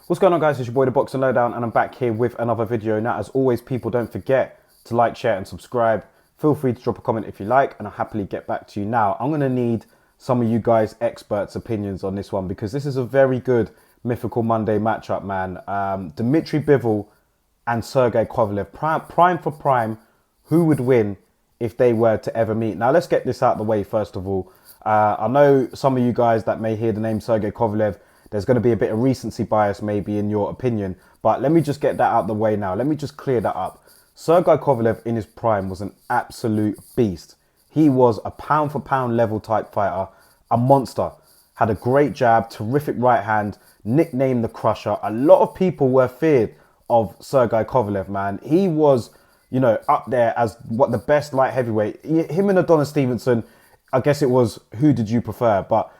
What's going on, guys? It's your boy the Boxing Lowdown, and I'm back here with another video. Now, as always, people, don't forget to like, share and subscribe. Feel free to drop a comment if you like, and I'll happily get back to you. Now, I'm going to need some of you guys experts' opinions on this one, because this is a very good Mythical Monday matchup, man. DMITRY BIVOL and SERGEY KOVALEV, prime for prime. Who would win if they were to ever meet? Now, let's get this out of the way first of all. I know some of you guys that may hear the name SERGEY KOVALEV, there's going to be a bit of recency bias maybe in your opinion, but let me just get that out of the way now. Let me just clear that up. SERGEY KOVALEV in his prime was an absolute beast. He was a pound for pound level type fighter, a monster. Had a great jab, terrific right hand, nicknamed the Crusher. A lot of people were feared of SERGEY KOVALEV, man. He was, you know, up there as what the best light heavyweight. Him and Adonis Stevenson, I guess it was who did you prefer, but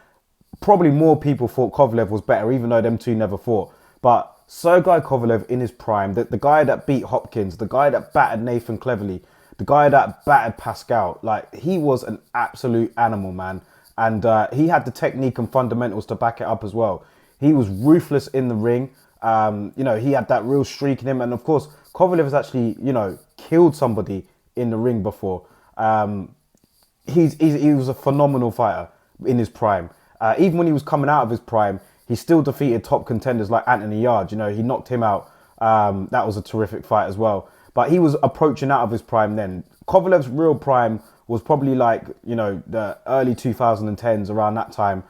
probably more people thought Kovalev was better, even though them two never fought. But SERGEY KOVALEV in his prime, the guy that beat Hopkins, the guy that battered Nathan Cleverly, the guy that battered Pascal, like, he was an absolute animal, man. And he had the technique and fundamentals to back it up as well. He was ruthless in the ring. You know, he had that real streak in him. And of course, Kovalev has actually, you know, killed somebody in the ring before. He was a phenomenal fighter in his prime. Even when he was coming out of his prime, he still defeated top contenders like Anthony Yarde. You know, he knocked him out. That was a terrific fight as well. But he was approaching out of his prime then. Kovalev's real prime was probably like, you know, the early 2010s, around that time.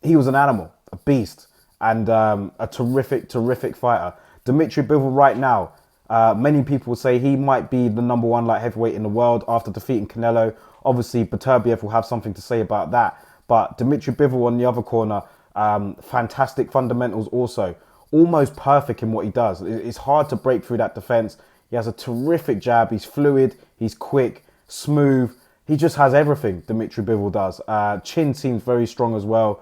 He was an animal, a beast, and a terrific fighter. DMITRY BIVOL right now, many people say he might be the #1 light heavyweight in the world after defeating Canelo. Obviously, Beterbiev will have something to say about that. But DMITRY BIVOL on the other corner, fantastic fundamentals also. Almost perfect in what he does. It's hard to break through that defense. He has a terrific jab. He's fluid. He's quick, smooth. He just has everything, DMITRY BIVOL does. Chin seems very strong as well.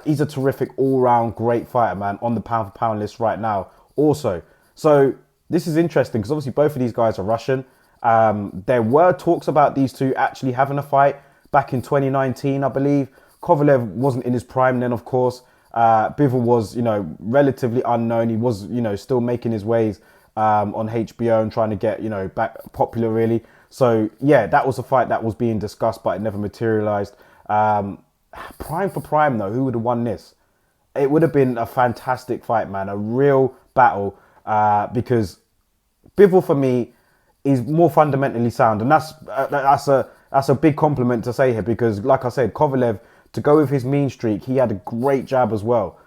He's a terrific all-round great fighter, man, on the pound-for-pound list right now also. So this is interesting because obviously both of these guys are Russian. There were talks about these two actually having a fight back in 2019, I believe. Kovalev wasn't in his prime then, of course. Bivol was, you know, relatively unknown. He was, you know, still making his ways on HBO and trying to get, you know, back popular, really. So, yeah, that was a fight that was being discussed, but it never materialized. Prime for prime, though, who would have won this? It would have been a fantastic fight, man. A real battle, because Bivol, for me, is more fundamentally sound. And that's a big compliment to say here, because like I said, Kovalev, to go with his mean streak, he had a great jab as well.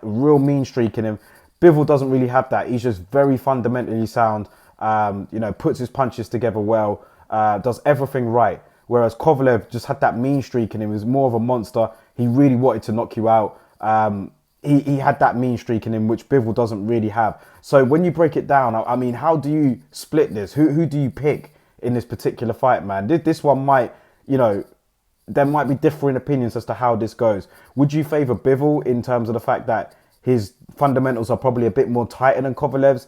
Real mean streak in him. Bivol doesn't really have that. He's just very fundamentally sound. You know, puts his punches together well, does everything right. Whereas Kovalev just had that mean streak in him. He was more of a monster. He really wanted to knock you out. He had that mean streak in him, which Bivol doesn't really have. So when you break it down, I mean, how do you split this? Who do you pick in this particular fight, man? This one might, you know, there might be differing opinions as to how this goes. Would you favour Bivol in terms of the fact that his fundamentals are probably a bit more tighter than Kovalev's?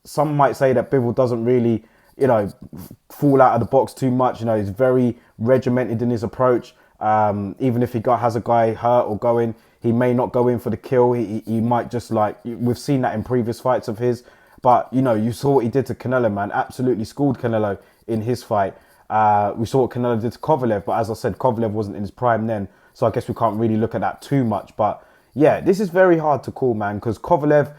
Some might say that Bivol doesn't really, you know, fall out of the box too much. You know, he's very regimented in his approach. Even if he has a guy hurt or going, he may not go in for the kill. He might just, like, we've seen that in previous fights of his. But, you know, you saw what he did to Canelo, man. Absolutely schooled Canelo in his fight. We saw what Canelo did to Kovalev. But as I said, Kovalev wasn't in his prime then. So I guess we can't really look at that too much. But, yeah, this is very hard to call, man. Because Kovalev,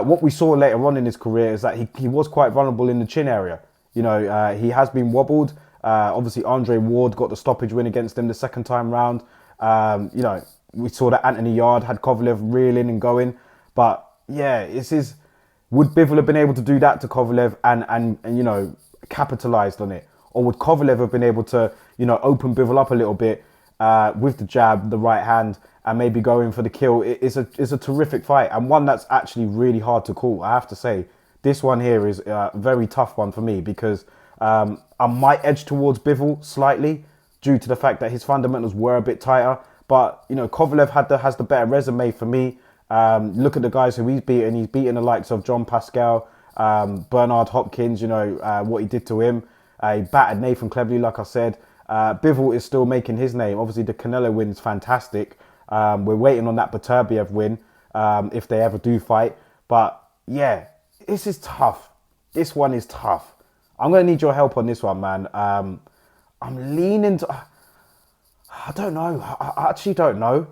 what we saw later on in his career is that he was quite vulnerable in the chin area. You know, he has been wobbled. Obviously, Andre Ward got the stoppage win against him the second time round. You know, we saw that Anthony Yarde had Kovalev reeling and going. But, yeah, would Bivol have been able to do that to Kovalev and you know, capitalized on it? Or would Kovalev have been able to, you know, open Bivol up a little bit with the jab, the right hand, and maybe go in for the kill? It's a terrific fight, and one that's actually really hard to call, I have to say. This one here is a very tough one for me, because I might edge towards Bivol slightly due to the fact that his fundamentals were a bit tighter. But, you know, Kovalev has the better resume for me. Look at the guys who he's beaten. He's beaten the likes of John Pascal, Bernard Hopkins, you know, what he did to him. He battered Nathan Cleverly, like I said. Bivol is still making his name. Obviously, the Canelo win is fantastic. We're waiting on that Beterbiev win. if they ever do fight. But yeah, this is tough. This one is tough. I'm going to need your help on this one, man. I'm leaning to... I don't know. I actually don't know.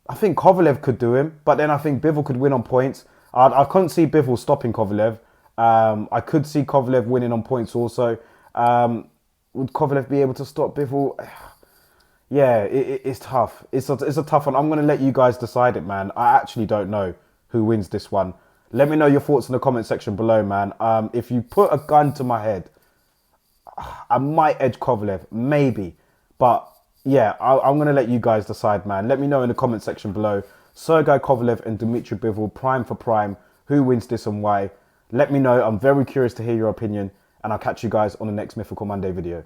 I think Kovalev could do him, but then I think Bivol could win on points. I couldn't see Bivol stopping Kovalev. I could see Kovalev winning on points also. Would Kovalev be able to stop Bivol? Yeah, it's tough. It's a tough one. I'm going to let you guys decide it, man. I actually don't know who wins this one. Let me know your thoughts in the comment section below, man. If you put a gun to my head, I might edge Kovalev, maybe. But yeah, I'm going to let you guys decide, man. Let me know in the comment section below. Sergey Kovalev and DMITRY Bivol, prime for prime. Who wins this and why? Let me know. I'm very curious to hear your opinion. And I'll catch you guys on the next Mythical Monday video.